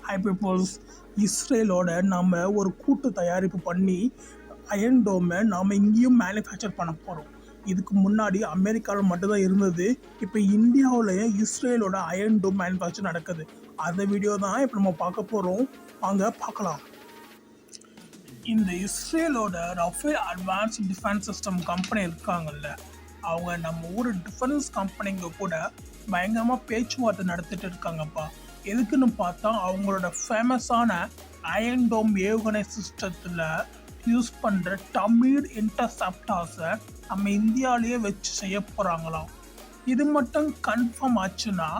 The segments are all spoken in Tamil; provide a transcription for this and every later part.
ஹை பீப்புள்ஸ், இஸ்ரேலோட நாம் ஒரு கூட்டு தயாரிப்பு பண்ணி அயன் டோமை நாம் இங்கேயும் மேனுஃபேக்சர் பண்ண போகிறோம். இதுக்கு முன்னாடி அமெரிக்காவில் மட்டும்தான் இருந்தது. இப்போ இந்தியாவிலையும் இஸ்ரேலோட அயன் டோம் மேனுஃபேக்சர் நடக்குது. அந்த வீடியோ தான் இப்போ நம்ம பார்க்க போகிறோம். வாங்க பார்க்கலாம். இந்த இஸ்ரேலோட Rafael advance defence system company இருக்காங்கல்ல, அவங்க நம்ம ஊர் டிஃபென்ஸ் கம்பெனிங்க கூட பயங்கரமாக பேச்சுவார்த்தை நடத்திட்டு இருக்காங்கப்பா. எதுக்குன்னு பார்த்தா அவங்களோட ஃபேமஸான அயன் டோம் ஏவுகணை சிஸ்டத்தில் யூஸ் பண்ணுற டமீர் இன்டர்செப்டார்ஸை நம்ம இந்தியாவிலேயே வச்சு செய்ய போகிறாங்களாம். இது மட்டும் கன்ஃபார்ம் ஆச்சுன்னா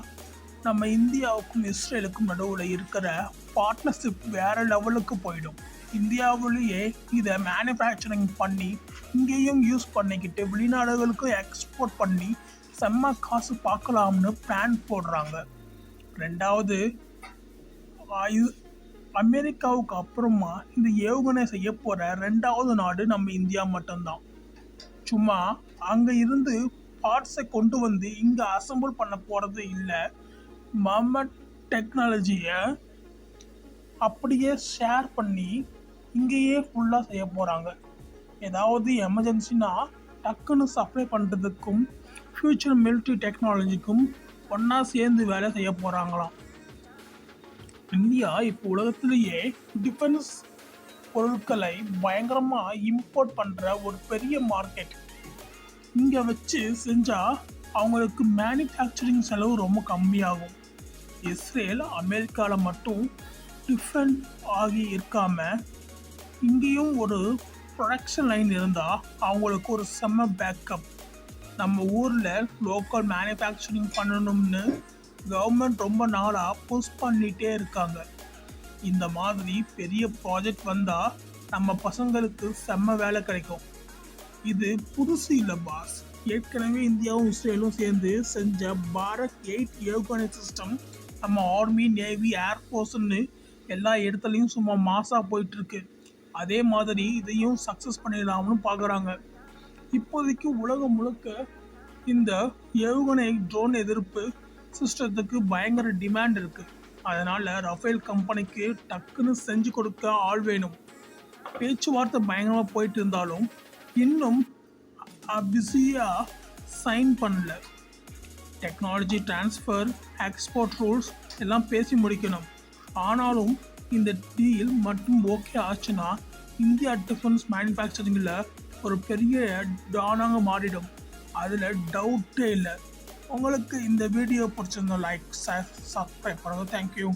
நம்ம இந்தியாவுக்கும் இஸ்ரேலுக்கும் நடுவில் இருக்கிற பார்ட்னர்ஷிப் வேறு லெவலுக்கு போயிடும். இந்தியாவிலேயே இதை மேனுஃபேக்சரிங் பண்ணி இங்கேயும் யூஸ் பண்ணிக்கிட்டு வெளிநாடுகளுக்கும் எக்ஸ்போர்ட் பண்ணி செம்ம காசு பார்க்கலாம்னு பிளான் போடுறாங்க. ரெண்டாவது, அமெரிக்காவுக்கு அப்புறமா இந்த ஏவுகணை செய்ய போகிற ரெண்டாவது நாடு நம்ம இந்தியா மட்டும்தான். சும்மா அங்கே இருந்து பார்ட்ஸை கொண்டு வந்து இங்கே அசம்பிள் பண்ண போகிறது இல்லை, மமட் டெக்னாலஜியை அப்படியே ஷேர் பண்ணி இங்கேயே ஃபுல்லாக செய்ய போகிறாங்க. ஏதாவது எமர்ஜென்சினா டக்குன்னு சப்ளை பண்ணுறதுக்கும் ஃப்யூச்சர் மிலிட்ரி டெக்னாலஜிக்கும் ஒன்றா சேர்ந்து வேலை செய்ய போகிறாங்களாம். இந்தியா இப்போ உலகத்திலேயே டிஃபென்ஸ் பொருட்களை பயங்கரமாக இம்போர்ட் பண்ணுற ஒரு பெரிய மார்க்கெட். இங்கே வச்சு செஞ்சால் அவங்களுக்கு மேனுஃபேக்சரிங் செலவு ரொம்ப கம்மியாகும். இஸ்ரேல் அமெரிக்காவில் மட்டும் டிஃபெண்ட் ஆகி இருக்காமல் இங்கேயும் ஒரு ப்ரொடக்ஷன் லைன் இருந்தால் அவங்களுக்கு ஒரு செம்ம பேக்கப். நம்ம ஊரில் லோக்கல் மேனுஃபேக்சரிங் பண்ணணும்னு கவர்மெண்ட் ரொம்ப நாளாக புஷ் பண்ணிகிட்டே இருக்காங்க. இந்த மாதிரி பெரிய ப்ராஜெக்ட் வந்தால் நம்ம பசங்களுக்கு செம்ம வேலை கிடைக்கும். இது புதுசு இல்லை பாஸ். ஏற்கனவே இந்தியாவும் இஸ்ரேலும் சேர்ந்து செஞ்ச பாரத் 8 ஏவுகணை சிஸ்டம் நம்ம ஆர்மி, நேவி, ஏர்ஃபோர்ஸ்ன்னு எல்லா இடத்துலையும் சும்மா மாசாக போயிட்டுருக்கு. அதே மாதிரி இதையும் சக்ஸஸ் பண்ணிடலாம்னு பார்க்குறாங்க. இப்போதைக்கு உலகம் முழுக்க இந்த ஏவுகணை ட்ரோன் எதிர்ப்பு சிஸ்டத்துக்கு பயங்கர டிமாண்ட் இருக்குது. அதனால் ரஃபேல் கம்பெனிக்கு டக்குன்னு செஞ்சு கொடுக்க ஆள் வேணும். பேச்சுவார்த்தை பயங்கரமாக போயிட்டு இருந்தாலும் இன்னும் பிஸியாக சைன் பண்ணல. டெக்னாலஜி ட்ரான்ஸ்ஃபர், எக்ஸ்போர்ட் ரூல்ஸ் எல்லாம் பேசி முடிக்கணும். ஆனாலும் இந்த டீல் மட்டும் ஓகே ஆச்சுன்னா இந்தியா டிஃபென்ஸ் மேனுஃபேக்சரிங்கில் ஒரு பெரிய டானாக மாறிடும். அதில் டவுட்டே இல்லை. உங்களுக்கு இந்த வீடியோ பிடிச்சிருந்தோம் லைக், சப்ஸ்கிரைப் பண்ணுங்கள். தேங்க்யூ.